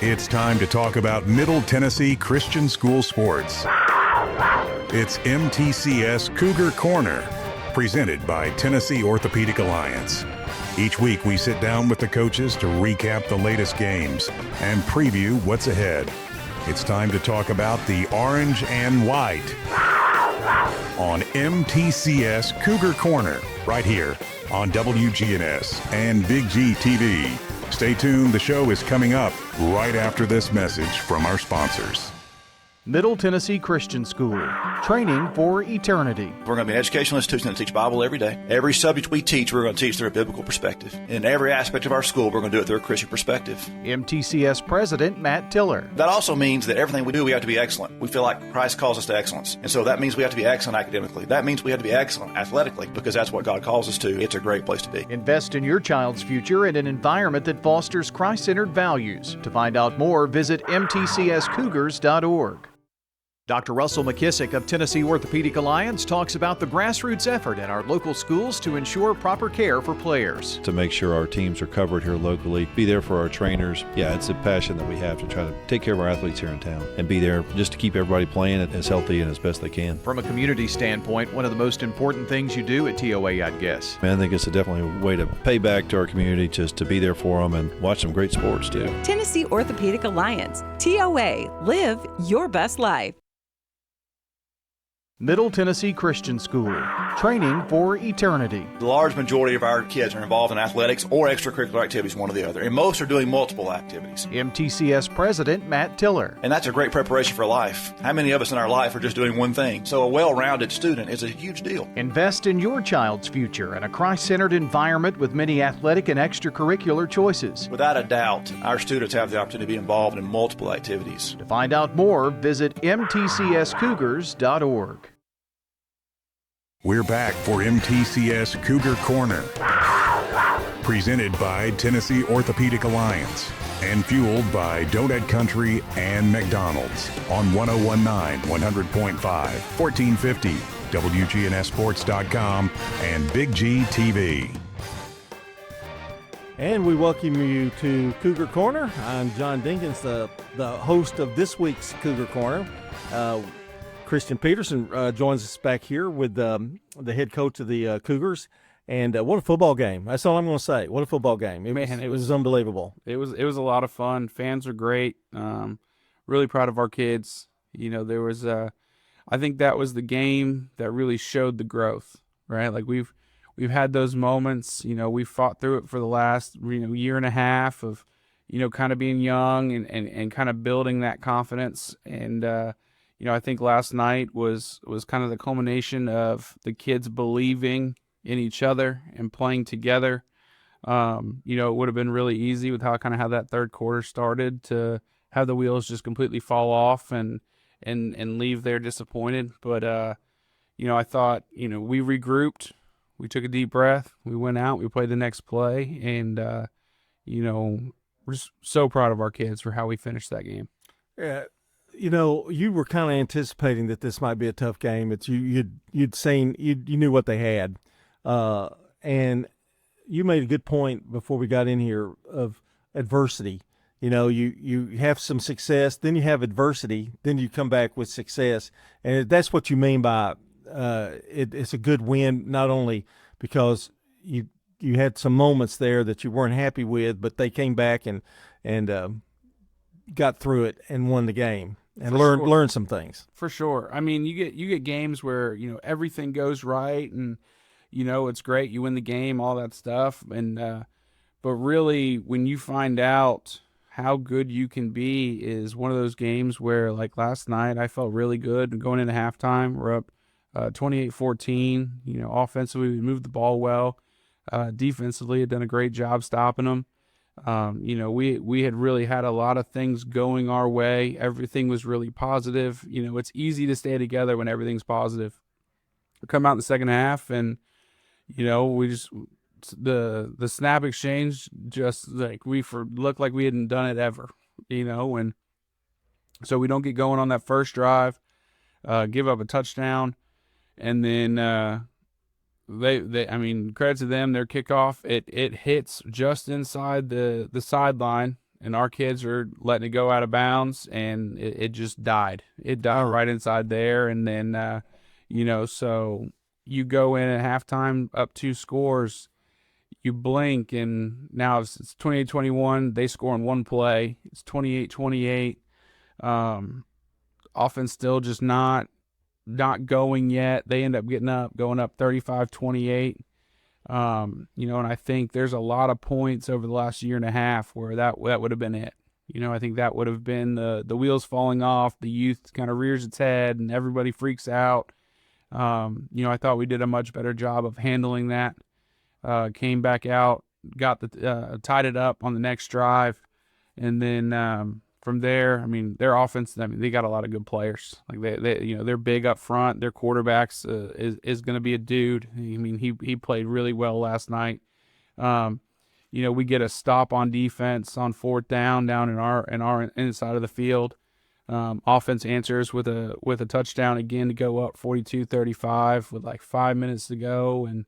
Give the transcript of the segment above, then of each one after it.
It's time to talk about Middle Tennessee Christian School sports. It's MTCS Cougar Corner, presented by Tennessee Orthopedic Alliance. Each week we sit down with the coaches to recap the latest games and preview what's ahead. It's time to talk about the orange and white on MTCS Cougar Corner, right here on WGNS and Big G TV. Stay tuned, the show is coming up right after this message from our sponsors. Middle Tennessee Christian School, training for eternity. We're going to be an educational institution that teach Bible every day. Every subject we teach, we're going to teach through a biblical perspective. In every aspect of our school, we're going to do it through a Christian perspective. MTCS President Matt Tiller. That also means that everything we do, we have to be excellent. We feel like Christ calls us to excellence. And so that means we have to be excellent academically. That means we have to be excellent athletically, because that's what God calls us to. It's a great place to be. Invest in your child's future in an environment that fosters Christ-centered values. To find out more, visit mtcscougars.org. Dr. Russell McKissick of Tennessee Orthopedic Alliance talks about the grassroots effort in our local schools to ensure proper care for players. To make sure our teams are covered here locally, be there for our trainers. Yeah, it's a passion that we have to try to take care of our athletes here in town and be there just to keep everybody playing as healthy and as best they can. From a community standpoint, one of the most important things you do at TOA, I'd guess. I think it's definitely a way to pay back to our community, just to be there for them and watch some great sports too. Tennessee Orthopedic Alliance, TOA, live your best life. Middle Tennessee Christian School, training for eternity. The large majority of our kids are involved in athletics or extracurricular activities, one or the other, and most are doing multiple activities. MTCS President Matt Tiller. And that's a great preparation for life. How many of us in our life are just doing one thing? So a well-rounded student is a huge deal. Invest in your child's future in a Christ-centered environment with many athletic and extracurricular choices. Without a doubt, our students have the opportunity to be involved in multiple activities. To find out more, visit mtcscougars.org. We're back for MTCS Cougar Corner, presented by Tennessee Orthopedic Alliance and fueled by Donut Country and McDonald's on 1019, 100.5, 1450, WGNSports.com, and Big G TV. And we welcome you to Cougar Corner. I'm John Dinkins, the host of this week's Cougar Corner. Christian Peterson joins us back here with the head coach of the Cougars. And what a football game. That's all I'm going to say. What a football game. It was unbelievable. It was a lot of fun. Fans are great. Really proud of our kids. You know, there was I think that was the game that really showed the growth, right? Like we've had those moments, you know, we fought through it for the last, year and a half of, kind of being young and kind of building that confidence. And I think last night was kind of the culmination of the kids believing in each other and playing together. It would have been really easy with how that third quarter started to have the wheels just completely fall off and leave there disappointed. But, I thought, we regrouped, we took a deep breath, we went out, we played the next play, and, we're just so proud of our kids for how we finished that game. Yeah. You were kind of anticipating that this might be a tough game. It's you'd seen, you knew what they had, and you made a good point before we got in here of adversity. You have some success, then you have adversity, then you come back with success, and that's what you mean by it's a good win. Not only because you had some moments there that you weren't happy with, but they came back and got through it and won the game. And learn some things. For sure. I mean, you get games where, everything goes right and, it's great. You win the game, all that stuff. And, but really when you find out how good you can be is one of those games where, like last night, I felt really good going into halftime. We're up 28-14, offensively we moved the ball well. Defensively had done a great job stopping them. We had really had a lot of things going our way. Everything was really positive. It's easy to stay together when everything's positive. We come out in the second half and, we just, the snap exchange, just like looked like we hadn't done it ever, and so we don't get going on that first drive, give up a touchdown. And then, credit to them, their kickoff, it hits just inside the sideline, and our kids are letting it go out of bounds, and it just died. It died right inside there, and then so you go in at halftime up 2 scores, you blink, and now it's 28-21. They score in one play. It's 28-28. Offense still just not going yet. They end up going up 35-28. And I think there's a lot of points over the last year and a half where that would have been it. I think that would have been the wheels falling off, the youth kind of rears its head, and everybody freaks out. I thought we did a much better job of handling that. Came back out, got tied it up on the next drive, and then from there, I mean, their offense, they got a lot of good players. Like they're big up front. Their quarterbacks is going to be a dude. I mean, he played really well last night. We get a stop on defense on 4th down in our inside of the field. Offense answers with a touchdown again to go up 42-35 with like 5 minutes to go, and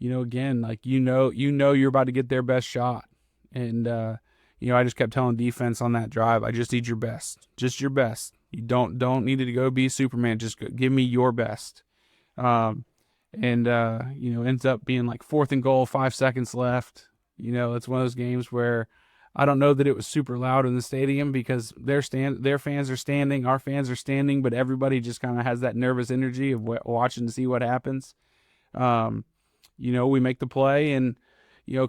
again, like you're about to get their best shot, and I just kept telling defense on that drive, I just need your best, just your best. You don't need to go be Superman, just give me your best. Ends up being like 4th and goal, 5 seconds left. It's one of those games where I don't know that it was super loud in the stadium because their fans are standing, our fans are standing, but everybody just kind of has that nervous energy of watching to see what happens. We make the play and,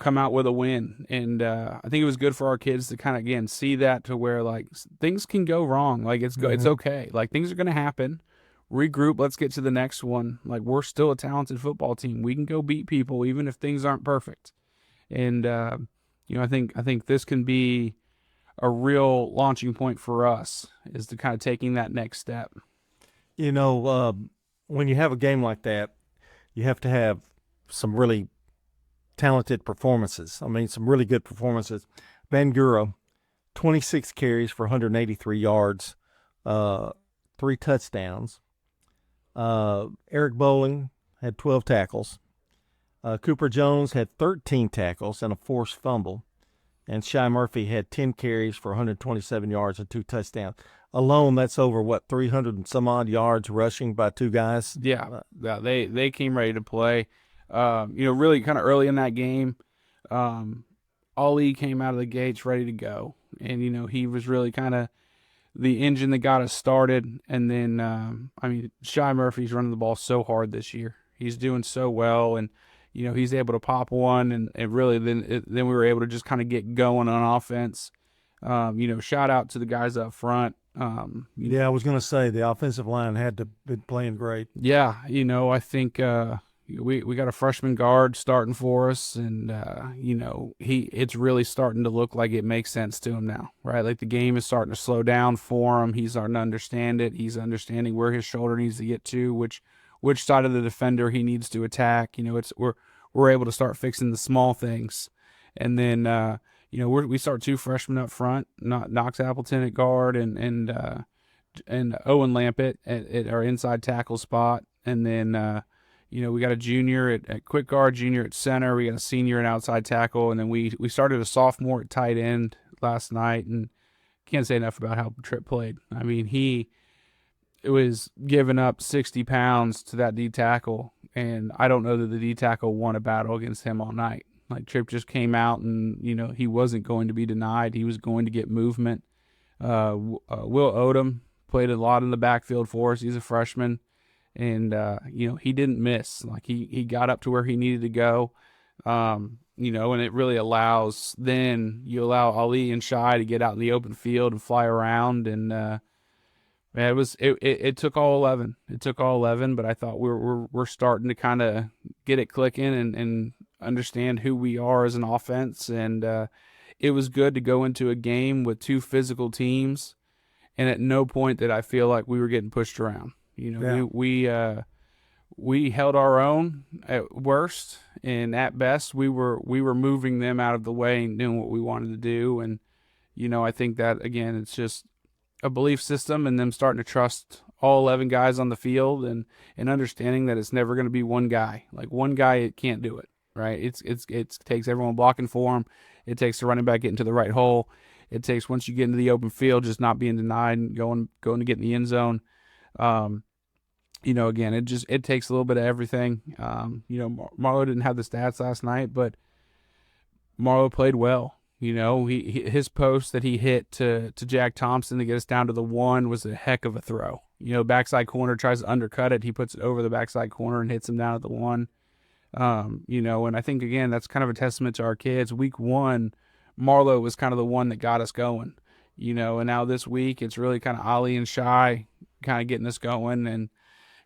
come out with a win. And I think it was good for our kids to kind of, again, see that to where, like, things can go wrong. Like, it's okay. Like, things are going to happen. Regroup. Let's get to the next one. Like, we're still a talented football team. We can go beat people even if things aren't perfect. And, I think this can be a real launching point for us, is to kind of taking that next step. When you have a game like that, you have to have some really talented performances. I mean, some really good performances. Bangura, 26 carries for 183 yards, 3 touchdowns. Eric Bowling had 12 tackles. Cooper Jones had 13 tackles and a forced fumble. And Shy Murphy had 10 carries for 127 yards and 2 touchdowns. Alone, that's over, 300 and some odd yards rushing by 2 guys? Yeah, they came ready to play. Really kind of early in that game, Ali came out of the gates ready to go. And, he was really kind of the engine that got us started. And then, Shy Murphy's running the ball so hard this year. He's doing so well, and he's able to pop one, and it really then we were able to just kind of get going on offense. Shout out to the guys up front. I was going to say the offensive line had to be playing great. Yeah, I think we got a freshman guard starting for us, and it's really starting to look like it makes sense to him now, right? Like the game is starting to slow down for him. He's starting to understand it. He's understanding where his shoulder needs to get to, which side of the defender he needs to attack. We're able to start fixing the small things, and then we start 2 freshmen up front, Knox Appleton at guard and Owen Lampett at our inside tackle spot, and then we got a junior at quick guard, junior at center, we got a senior at outside tackle, and then we started a sophomore at tight end last night, and can't say enough about how Tripp played. I mean, he was giving up 60 pounds to that D tackle, and I don't know that the D tackle won a battle against him all night. Like, Tripp just came out, and he wasn't going to be denied. He was going to get movement. Will Odom played a lot in the backfield for us. He's a freshman, and he didn't miss. Like, he got up to where he needed to go. And it really allows, then you allow Ali and Shy to get out in the open field and fly around, and it took all 11. It took all 11, but I thought we're starting to kind of get it clicking and understand who we are as an offense. And it was good to go into a game with 2 physical teams, and at no point did I feel like we were getting pushed around. We held our own at worst, and at best we were moving them out of the way and doing what we wanted to do. And I think that, again, it's just a belief system and them starting to trust all 11 guys on the field, and understanding that it's never going to be one guy. Like, one guy, it can't do it, right? It takes everyone blocking for him. It takes the running back getting to the right hole. it takes once you get into the open field, just not being denied and going to get in the end zone. Again, it takes a little bit of everything. Marlo didn't have the stats last night, but Marlo played well. His post that he hit to Jack Thompson to get us down to the 1 was a heck of a throw. Backside corner tries to undercut it. He puts it over the backside corner and hits him down at the 1. And I think, again, that's kind of a testament to our kids. Week 1, Marlo was kind of the one that got us going, and now this week it's really kind of Ali and Shy kind of getting us going. And,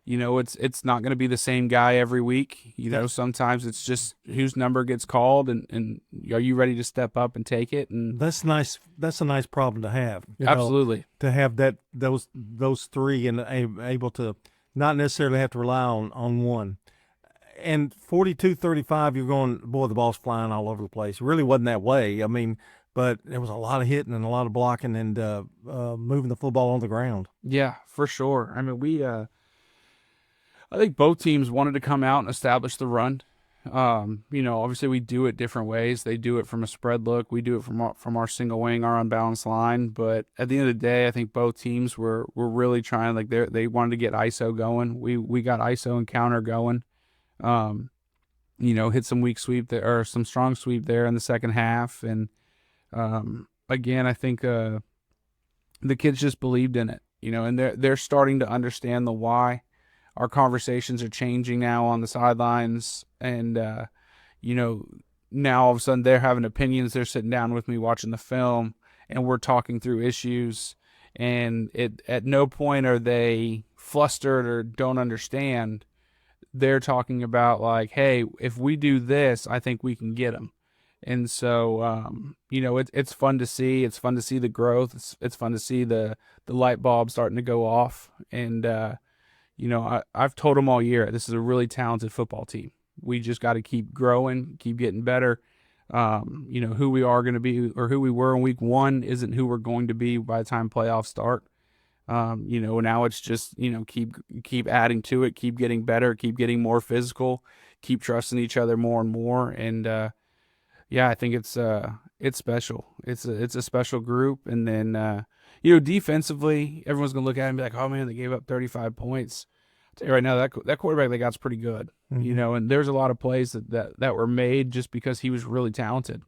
it's not going to be the same guy every week. Sometimes it's just whose number gets called and are you ready to step up and take it? And that's nice. That's a nice problem to have. Absolutely. To have those three and able to not necessarily have to rely on one. And 42-35, you're going, boy, the ball's flying all over the place. It really wasn't that way. I mean, but there was a lot of hitting and a lot of blocking and moving the football on the ground. Yeah, for sure. I mean, I think both teams wanted to come out and establish the run. Obviously we do it different ways. They do it from a spread look. We do it from our single wing, our unbalanced line. But at the end of the day, I think both teams were really trying. Like they wanted to get ISO going. We got ISO and counter going. Hit some weak sweep there or some strong sweep there in the second half. And again, I think the kids just believed in it. And they're starting to understand the why. Our conversations are changing now on the sidelines, and now all of a sudden they're having opinions. They're sitting down with me watching the film, and we're talking through issues. And at no point are they flustered or don't understand. They're talking about like, hey, if we do this, I think we can get them. And so, it's fun to see. It's fun to see the growth. It's fun to see the light bulb starting to go off. And I've told them all year, this is a really talented football team. We just got to keep growing, keep getting better. Who we are going to be or who we were in week 1 isn't who we're going to be by the time playoffs start. Now it's just, keep adding to it, keep getting better, keep getting more physical, keep trusting each other more and more. And, I think it's special. It's a special group. And then, defensively, everyone's going to look at it and be like, oh man, they gave up 35 points. I'll tell you right now, that quarterback they got's pretty good, and there's a lot of plays that were made just because he was really talented.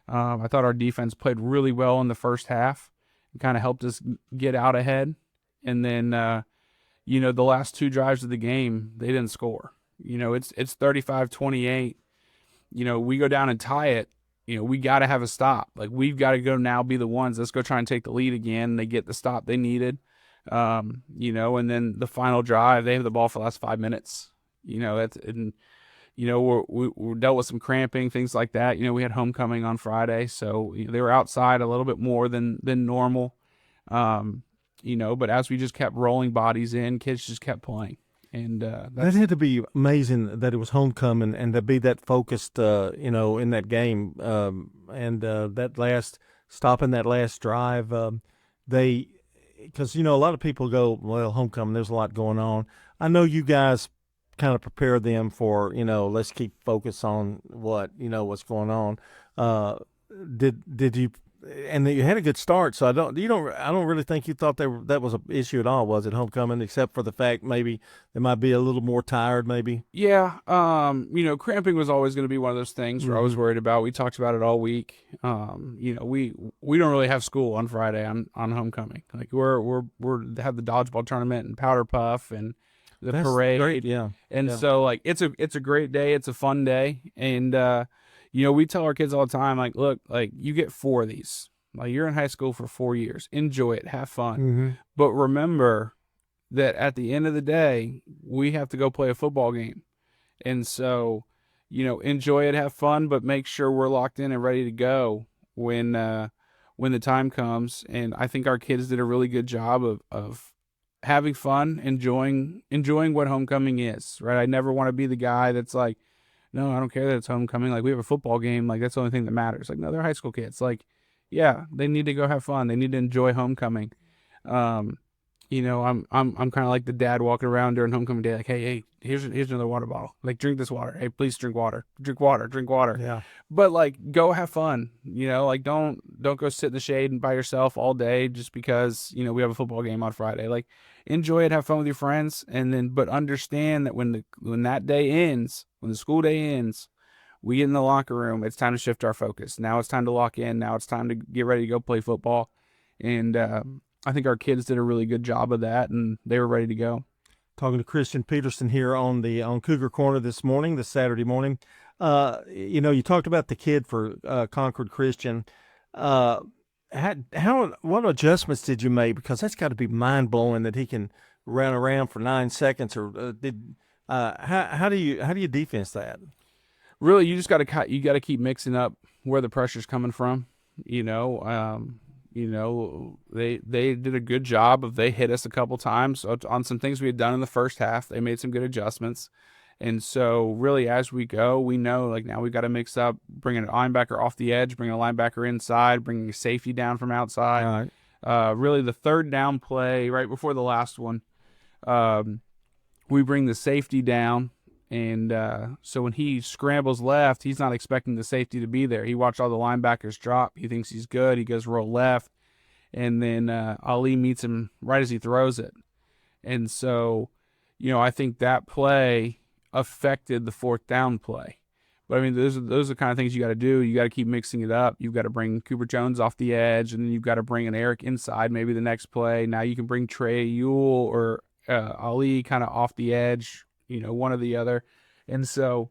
I thought our defense played really well in the first half and kind of helped us get out ahead. And then, the last 2 drives of the game, they didn't score. It's 35-28. We go down and tie it. We got to have a stop. Like, we've got to go now be the ones. Let's go try and take the lead again. They get the stop they needed. And then the final drive, they have the ball for the last 5 minutes. We're dealt with some cramping, things like that. We had homecoming on Friday, so they were outside a little bit more than normal. But as we just kept rolling bodies in, kids just kept playing. And that had to be amazing that it was homecoming and to be that focused, in that game. And stopping that last drive, because, a lot of people go, well, homecoming, there's a lot going on. I know you guys kind of prepare them for, let's keep focus on what's going on. Did you? And you had a good start, so I don't really think you thought that was an issue at all, was it, homecoming, except for the fact maybe they might be a little more tired, maybe. Yeah, cramping was always going to be one of those things we're always worried about. We talked about it all week. We don't really have school on Friday on homecoming. Like we're have the dodgeball tournament and powder puff and the parade. Great, yeah. And so like it's a great day. It's a fun day, and we tell our kids all the time, like, look, like you get 4 of these. Like you're in high school for 4 years. Enjoy it. Have fun. But remember that at the end of the day, we have to go play a football game. And so, enjoy it, have fun, but make sure we're locked in and ready to go when the time comes. And I think our kids did a really good job of having fun, enjoying what homecoming is, right? I never want to be the guy that's like, no, I don't care that it's homecoming. Like, we have a football game. Like, that's the only thing that matters. Like, no, they're high school kids. Like, yeah, they need to go have fun. They need to enjoy homecoming. I'm kind of like the dad walking around during homecoming day, like, hey, here's another water bottle. Like, drink this water. Hey, please drink water. Drink water. Drink water. Yeah. But like, go have fun. Like don't go sit in the shade and by yourself all day just because we have a football game on Friday. Like, enjoy it, have fun with your friends, and then but understand that when that day ends, when the school day ends, we get in the locker room. It's time to shift our focus. Now it's time to lock in. Now it's time to get ready to go play football, and I think our kids did a really good job of that, and they were ready to go. Talking to Christian Peterson here on Cougar Corner this Saturday morning. You talked about the kid for Concord Christian. What adjustments did you make? Because that's got to be mind blowing that he can run around for 9 seconds. Or how do you defense that? Really, you just got to keep mixing up where the pressure's coming from. They did a good job of, they hit us a couple times on some things we had done in the first half. They made some good adjustments. And so really as we go, we know like now we got to mix up, bringing a linebacker off the edge, bringing a linebacker inside, bringing a safety down from outside. All right. Really the third down play right before the last one, we bring the safety down. And so when he scrambles left, he's not expecting the safety to be there. He watched all the linebackers drop. He thinks he's good. He goes roll left. And then Ali meets him right as he throws it. And so, I think that play affected the fourth down play. But, I mean, those are the kind of things you got to do. You got to keep mixing it up. You've got to bring Cooper Jones off the edge, and then you've got to bring an Eric inside maybe the next play. Now you can bring Trey Ewell or Ali kind of off the edge, one or the other. And so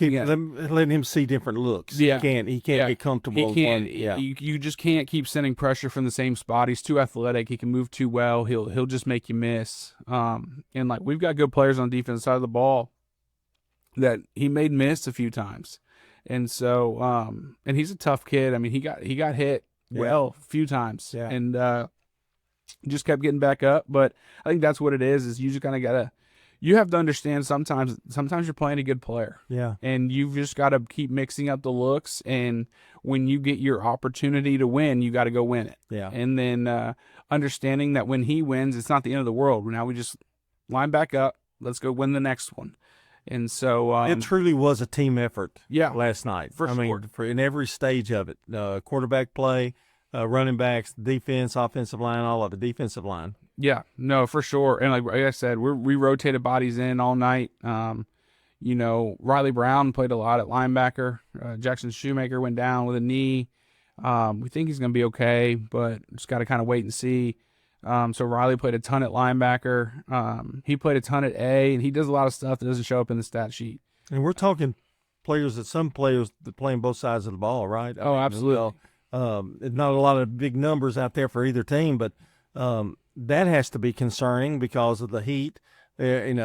letting him see different looks. Yeah. He can't get comfortable. He can't. You just can't keep sending pressure from the same spot. He's too athletic. He can move too well. He'll just make you miss. And like we've got good players on the defense side of the ball that he made miss a few times. And so and he's a tough kid. I mean, he got hit well a few times. Yeah. And just kept getting back up. But I think that's what it is you just kind of gotta. You have to understand sometimes you're playing a good player. Yeah. And you've just got to keep mixing up the looks. And when you get your opportunity to win, you got to go win it. Yeah. And then understanding that when he wins, it's not the end of the world. Now we just line back up. Let's go win the next one. And so it truly was a team effort. Yeah, last night. For sure. In every stage of it, quarterback play, running backs, defense, offensive line, all of it, defensive line. Yeah, no, for sure. And like I said, we rotated bodies in all night. Riley Brown played a lot at linebacker. Jackson Shoemaker went down with a knee. We think he's going to be okay, but just got to kind of wait and see. So Riley played a ton at linebacker. He played a ton at A, and he does a lot of stuff that doesn't show up in the stat sheet. And we're talking some players that play on both sides of the ball, right? Oh, absolutely. Not a lot of big numbers out there for either team, but that has to be concerning because of the heat, and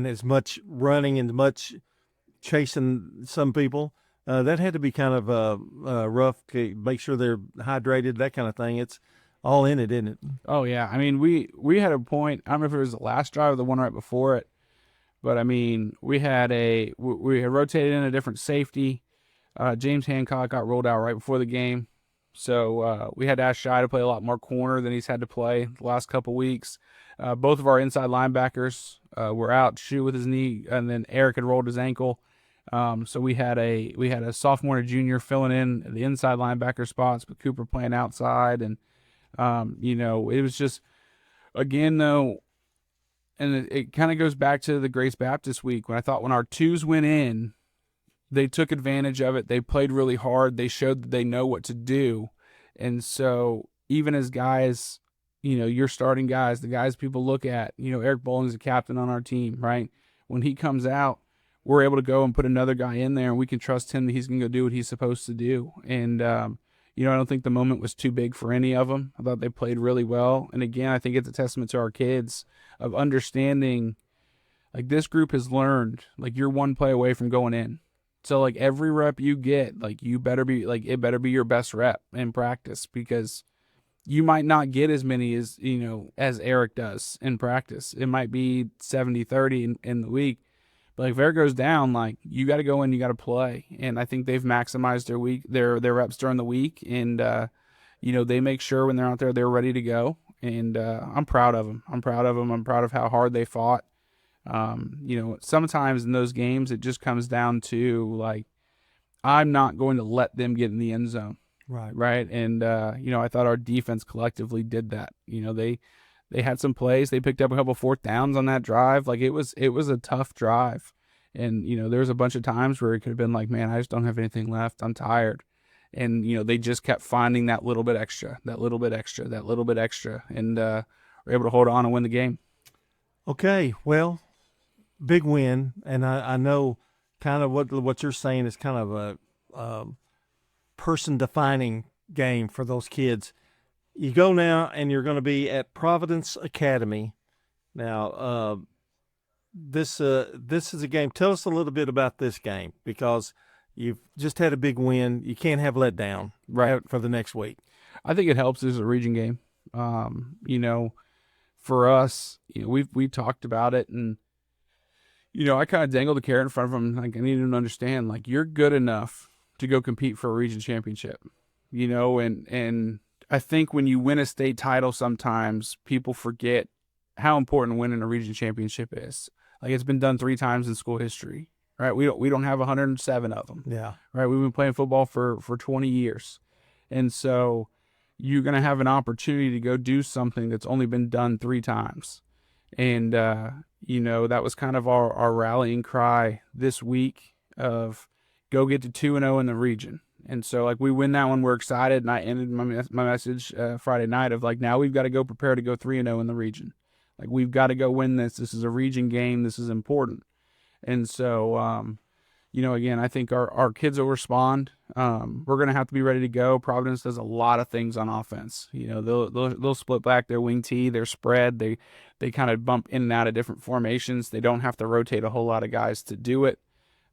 as much running and much chasing some people. That had to be kind of rough to make sure they're hydrated, that kind of thing. It's all in it, isn't it? Oh, yeah. I mean, we had a point, I don't know if it was the last drive or the one right before it, but, I mean, we had rotated in a different safety. James Hancock got rolled out right before the game. So we had to ask Shai to play a lot more corner than he's had to play the last couple weeks. Both of our inside linebackers were out, Shu with his knee, and then Eric had rolled his ankle. So we had a sophomore and a junior filling in the inside linebacker spots, but Cooper playing outside. And, it was just, again, though, and it kind of goes back to the Grace Baptist week when I thought when our twos went in, they took advantage of it. They played really hard. They showed that they know what to do. And so even as guys, your starting guys, the guys people look at, Eric Bowling's a captain on our team, right? When he comes out, we're able to go and put another guy in there, and we can trust him that he's going to go do what he's supposed to do. And, I don't think the moment was too big for any of them. I thought they played really well. And again, I think it's a testament to our kids of understanding, like, this group has learned, like, you're one play away from going in. So, like, every rep you get, like, it better be your best rep in practice, because you might not get as many as Eric does in practice. It might be 70-30 in the week. But like, if Eric goes down, like, you got to go in, you got to play. And I think they've maximized their reps during the week. And, they make sure when they're out there, they're ready to go. and I'm proud of them. I'm proud of them. I'm proud of how hard they fought. Sometimes in those games it just comes down to like, I'm not going to let them get in the end zone. Right. And, I thought our defense collectively did that. They had some plays. They picked up a couple fourth downs on that drive. Like it was a tough drive. And, there was a bunch of times where it could have been like, man, I just don't have anything left. I'm tired. And, they just kept finding that little bit extra, and were able to hold on and win the game. Okay, well, big win. And I know kind of what you're saying is kind of a person-defining game for those kids. You go now, and you're going to be at Providence Academy. Now, this is a game. Tell us a little bit about this game, because you've just had a big win. You can't have let down for the next week. I think it helps as a region game. For us, we've talked about it, and I kind of dangled the carrot in front of them. Like, I need them to understand, like, you're good enough to go compete for a region championship. And I think when you win a state title, sometimes people forget how important winning a region championship is. Like, it's been done 3 times in school history, right? We don't have 107 of them. Yeah. Right. We've been playing football for 20 years. And so you're going to have an opportunity to go do something that's only been done 3 times. And, that was kind of our rallying cry this week of go get to 2-0 in the region. And so, like, we win that one, we're excited. And I ended my message Friday night of, like, now we've got to go prepare to go 3-0 in the region. Like, we've got to go win this. This is a region game. This is important. And so, again, I think our kids will respond. We're going to have to be ready to go. Providence does a lot of things on offense. They'll split back their wing tee, their spread. They kind of bump in and out of different formations. They don't have to rotate a whole lot of guys to do it.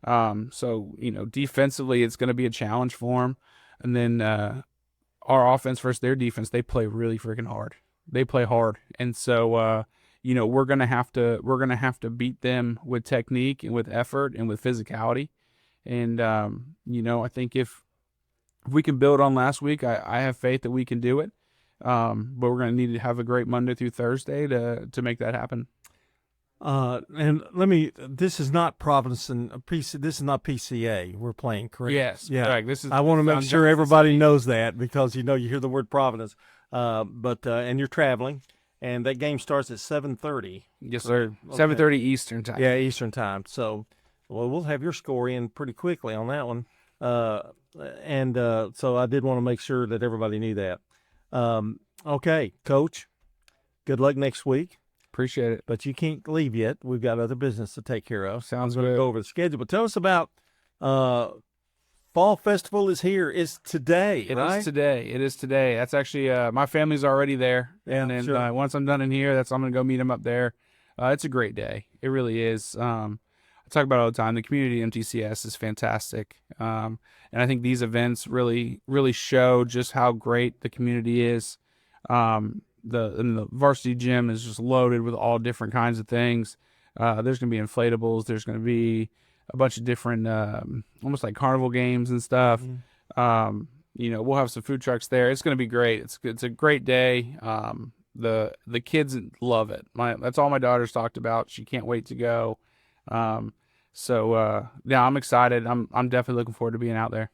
So, defensively, it's going to be a challenge for them. And then our offense versus their defense, they play really freaking hard. They play hard. And so, we're going to have to beat them with technique and with effort and with physicality. And, I think if we can build on last week, I have faith that we can do it. But we're going to need to have a great Monday through Thursday to make that happen. And this is not Providence and PC. This is not PCA we're playing, correct? Yes. Yeah. Correct. I want to make sure everybody knows that, because, you hear the word Providence, and you're traveling, and that game starts at 7:30. Yes, sir. Okay. 7:30 Eastern time. Yeah, Eastern time. So, we'll have your score in pretty quickly on that one. So I did want to make sure that everybody knew that. Okay, Coach, good luck next week. Appreciate it. But you can't leave yet. We've got other business to take care of. Sounds good. We're going to go over the schedule. But tell us about Fall Festival is here. It's today, It right? It is today. That's actually my family's already there. Yeah, and then sure. Once I'm done in here, I'm going to go meet them up there. It's a great day. It really is. I talk about it all the time. The community MTCS is fantastic. And I think these events really, really show just how great the community is. The varsity gym is just loaded with all different kinds of things. There's going to be inflatables. There's going to be a bunch of different, almost like carnival games and stuff. Mm-hmm. We'll have some food trucks there. It's going to be great. It's a great day. The kids love it. That's all my daughter's talked about. She can't wait to go. So I'm excited. I'm definitely looking forward to being out there.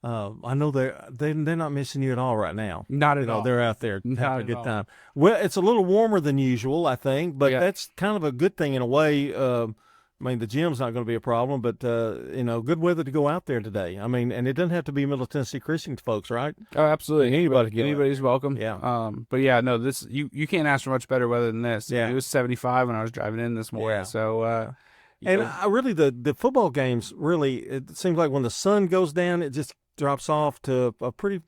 I know they're not missing you at all right now. Not at all. They're out there having a good time. Well, it's a little warmer than usual, I think, but that's kind of a good thing in a way. The gym's not going to be a problem, but good weather to go out there today. And it doesn't have to be Middle Tennessee Christian folks, right? Oh, absolutely. Anybody's welcome. Yeah. But yeah, no, this you can't ask for much better weather than this. Yeah. It was 75 when I was driving in this morning. Yeah. So. And really, the football games, it seems like when the sun goes down, it just drops off to a pretty,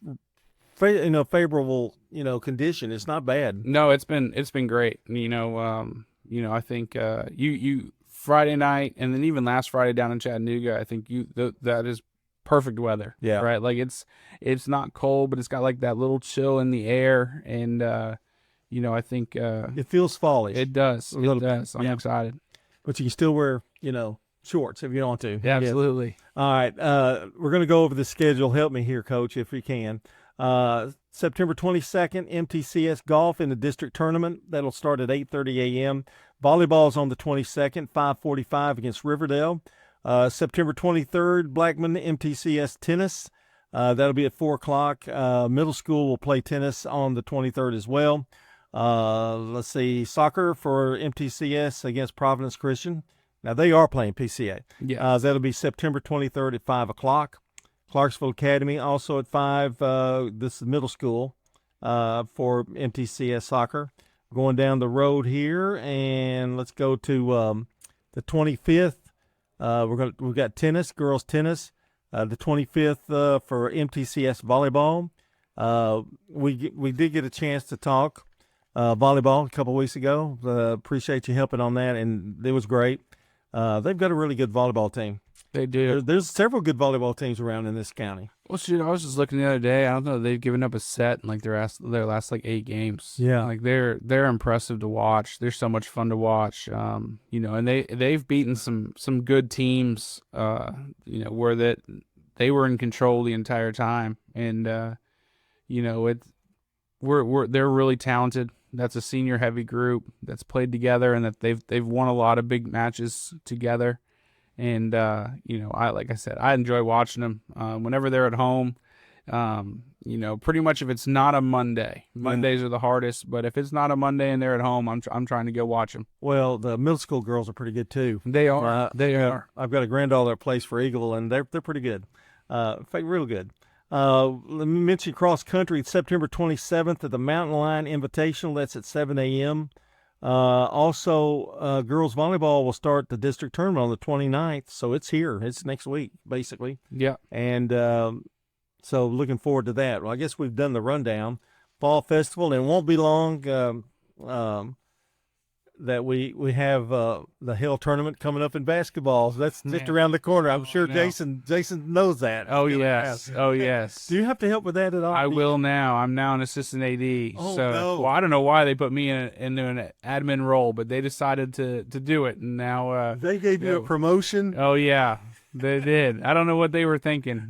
favorable, condition. It's not bad. No, it's been great. I think you Friday night and then even last Friday down in Chattanooga, I think that is perfect weather. Yeah. Right. Like it's not cold, but it's got like that little chill in the air, and I think it feels fallish. It does. It does. I'm excited. But you can still wear, shorts if you want to. Yeah, absolutely. All right. We're going to go over the schedule. Help me here, Coach, if you can. September 22nd, MTCS golf in the district tournament. That'll start at 8:30 a.m. Volleyball's on the 22nd, 5:45 against Riverdale. September 23rd, Blackman MTCS tennis. That'll be at 4 o'clock. Middle school will play tennis on the 23rd as well. Let's see, soccer for MTCS against Providence Christian. Now, they are playing PCA. Yeah. That'll be September 23rd at 5 o'clock. Clarksville Academy also at 5. This is middle school for MTCS soccer. Going down the road here, and let's go to the 25th. We've got tennis, girls tennis. The 25th for MTCS volleyball. We did get a chance to talk volleyball a couple weeks ago. Appreciate you helping on that, and it was great. They've got a really good volleyball team. They do. There's several good volleyball teams around in this county. Well, shoot, I was just looking the other day. I don't know. They've given up a set in like their last like 8 games. Yeah. Like they're impressive to watch. They're so much fun to watch. And they've beaten some good teams. Where that they were in control the entire time, and they're really talented. That's a senior heavy group that's played together, and that they've won a lot of big matches together. And like I said, I enjoy watching them whenever they're at home. Pretty much if it's not a Monday, Mondays are the hardest. But if it's not a Monday and they're at home, I'm trying to go watch them. Well, the middle school girls are pretty good too. They are. They are. I've got a granddaughter that plays for Eagle, and they're pretty good. In fact, real good. Let me mention cross country. It's September 27th at the Mountain Lion Invitational. That's at 7 a.m. Also, girls volleyball will start the district tournament on the 29th, so it's here. It's next week, basically. Yeah. And so looking forward to that. Well, I guess we've done the rundown. Fall Festival, and it won't be long that we have the Hill Tournament coming up in basketball. That's just around the corner. I'm sure Jason knows that. Oh, yes. Oh, yes. Do you have to help with that at all? I will now. I'm now an assistant AD. Oh, so, no. Well, I don't know why they put me into an admin role, but they decided to do it. And now they gave you a promotion? Oh, yeah. They did. I don't know what they were thinking,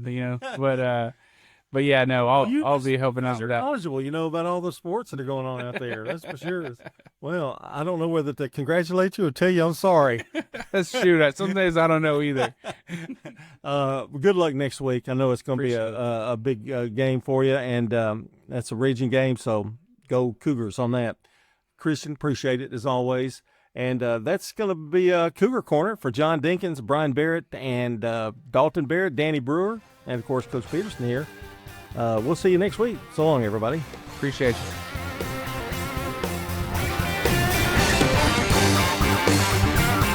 but yeah, no, I'll be helping out with that. You're knowledgeable, about all the sports that are going on out there. That's for sure. Well, I don't know whether to congratulate you or tell you I'm sorry. Shoot, some days I don't know either. Good luck next week. I know it's going to be a big game for you, and that's a region game, so go Cougars on that. Christian, appreciate it as always. And that's going to be Cougar Corner for John Dinkins, Brian Barrett, and Dalton Barrett, Danny Brewer, and, of course, Coach Peterson here. We'll see you next week. So long, everybody. Appreciate you.